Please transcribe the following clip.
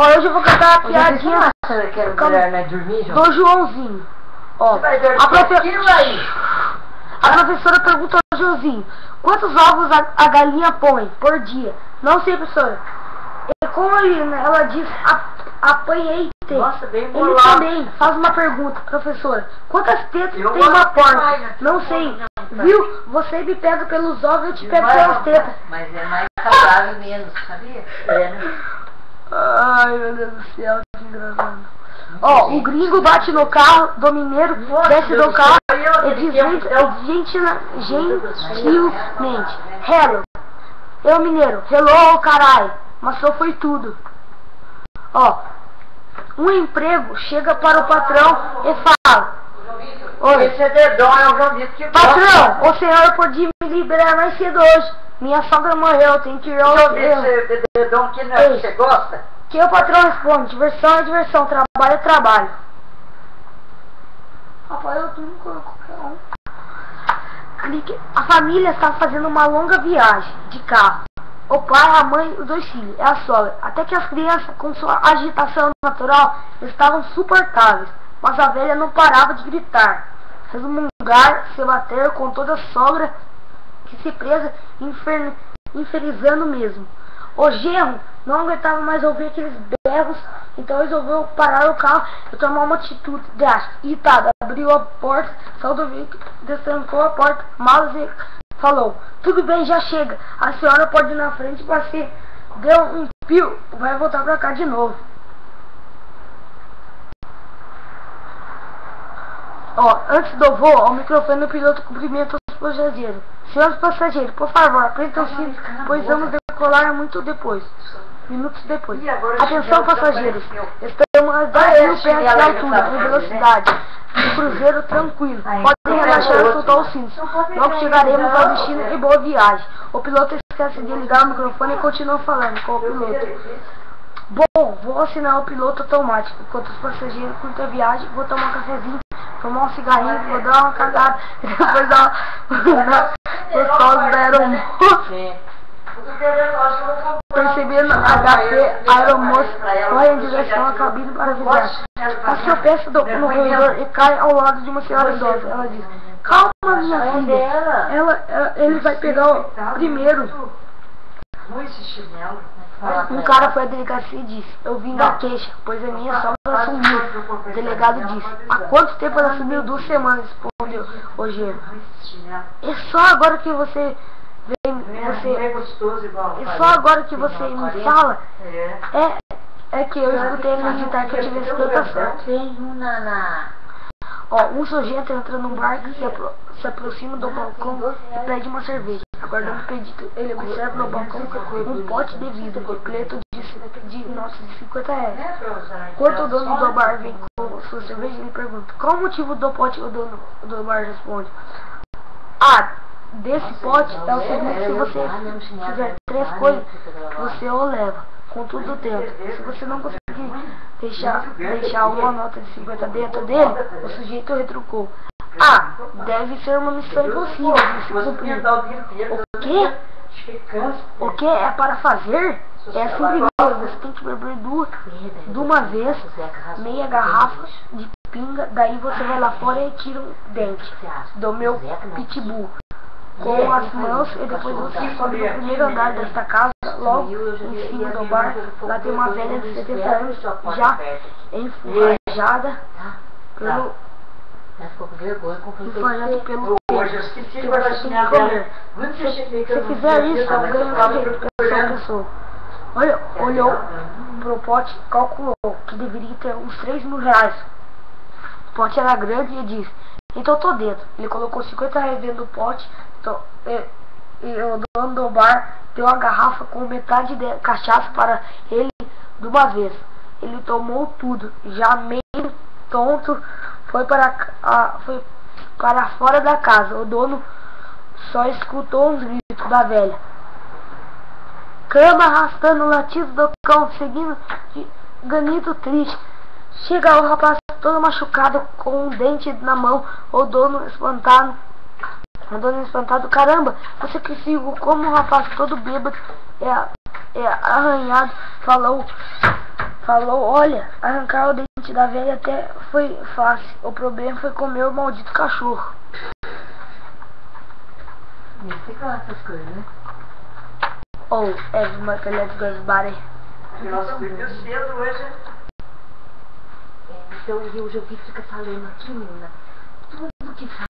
Ó, hoje eu vou cantar a piadinha do Joãozinho. Ó, a professora perguntou ao Joãozinho: quantos ovos a galinha põe por dia? Não sei, professora. E como ela diz, apanhei te. Nossa, bem Ele bolado. também faz uma pergunta: professora, quantas tetas tem uma porca? Não sei. Viu? Você me pega pelos ovos, eu te pego pelas tetas. Mas é mais saudável menos, sabia? Ai, meu Deus do céu, que engraçado. Ó, o gringo bate no carro do mineiro, desce do carro e diz gentilmente: hello. Eu, mineiro: hello, carai. Mas só foi tudo. Ó, um emprego chega para o patrão e fala: oi, esse dedão é o João Vitor que patrão, o senhor podia me liberar mais cedo hoje. Minha sogra morreu, tem que ir ao esse dedão que não é que você gosta? Que o patrão responde: diversão é diversão, trabalho é trabalho. Rapaz, eu tô qualquer um. A família está fazendo uma longa viagem de carro. O pai, a mãe e os 2 filhos, é a sogra. Até que as crianças, com sua agitação natural, estavam suportáveis. Mas a velha não parava de gritar, resmungar, se bater com toda a sogra que se presa, infernizando mesmo. O genro não aguentava mais ouvir aqueles berros, então resolveu parar o carro e tomar uma atitude drástica. Irritado, abriu a porta, saiu do veículo, destrancou a porta, malas e falou: tudo bem, já chega. A senhora pode ir na frente, para se deu um pio, vai voltar pra cá de novo. Ó, antes do voo, ao microfone, o piloto cumprimenta os passageiros. Senhores passageiros, por favor, aprentem o cinto, pois vamos decolar minutos depois. Atenção, passageiros, estamos a 10.000 pés de altura, com velocidade. Um cruzeiro tranquilo. Podem relaxar e soltar os cintos. Logo chegaremos ao destino e boa viagem. O piloto esquece de ligar o microfone e continua falando com o piloto. Bom, vou assinar o piloto automático. Enquanto os passageiros curtem a viagem, vou tomar um cafezinho, tomar um cigarrinho, vou dar uma cagada e depois dar uma gostosa da aeromoça. Percebendo HP, a aeromoça corre em direção à cabine para avisar. Assim eu peço no corredor e cai ao lado de uma senhora idosa. Ela diz: calma, minha filha. Ele vai pegar o primeiro. Um cara foi à delegacia e disse: eu vim da queixa, pois a minha sogra sumiu. O delegado disse: há quanto tempo ela sumiu? 2 semanas, respondeu o genro. É só agora que você vem, é só agora que você me fala. É que eu escutei acreditar que eu tivesse tanta sorte. Ó, um sujeito entra num bar que se aproxima do balcão e pede uma cerveja. Aguardando o pedido, ele observa no balcão um pote de vidro repleto de notas de 50 reais. Quando o dono do bar vem com sua cerveja, ele pergunta: qual o motivo do pote? O dono do bar responde: desse pote é o seguinte: se você fizer 3 coisas, você o leva com tudo dentro. Se você não conseguir deixar uma nota de 50 dentro dele, o sujeito retrucou: deve ser uma missão impossível de se cumprir. O quê? O que é para fazer? É assim primeiro, você tem que beber de uma vez meia garrafa de pinga, daí você vai lá fora e tira um dente do meu pitbull com as mãos e depois você sobe no primeiro andar desta casa, logo em cima do bar. Lá tem uma velha de 70 anos, já enferrujada pelo pelo que você tem que comer. Se fizer isso, ganha um jeito pra pessoa. Olhou pro pote e calculou que deveria ter uns 3.000 reais. O pote era grande e disse: então tô dentro. Ele colocou 50 reais dentro do pote e o dono do bar deu uma garrafa com metade de cachaça para ele de uma vez. Ele tomou tudo, já meio tonto, foi para fora da casa. O dono só escutou uns gritos da velha, cama arrastando o latido do cão, seguindo de ganido triste. Chega o rapaz todo machucado com um dente na mão. O dono espantado, caramba, você que fico como um rapaz todo bêbado, arranhado, falou Falou, olha, arrancar o dente da velha até foi fácil. O problema foi comer o maldito cachorro. Você gosta essas coisas, né? Ou, everybody, let's go everybody. Nossa, dormiu cedo hoje. Então, eu já vi que fica falando aqui, menina. Tudo que fala.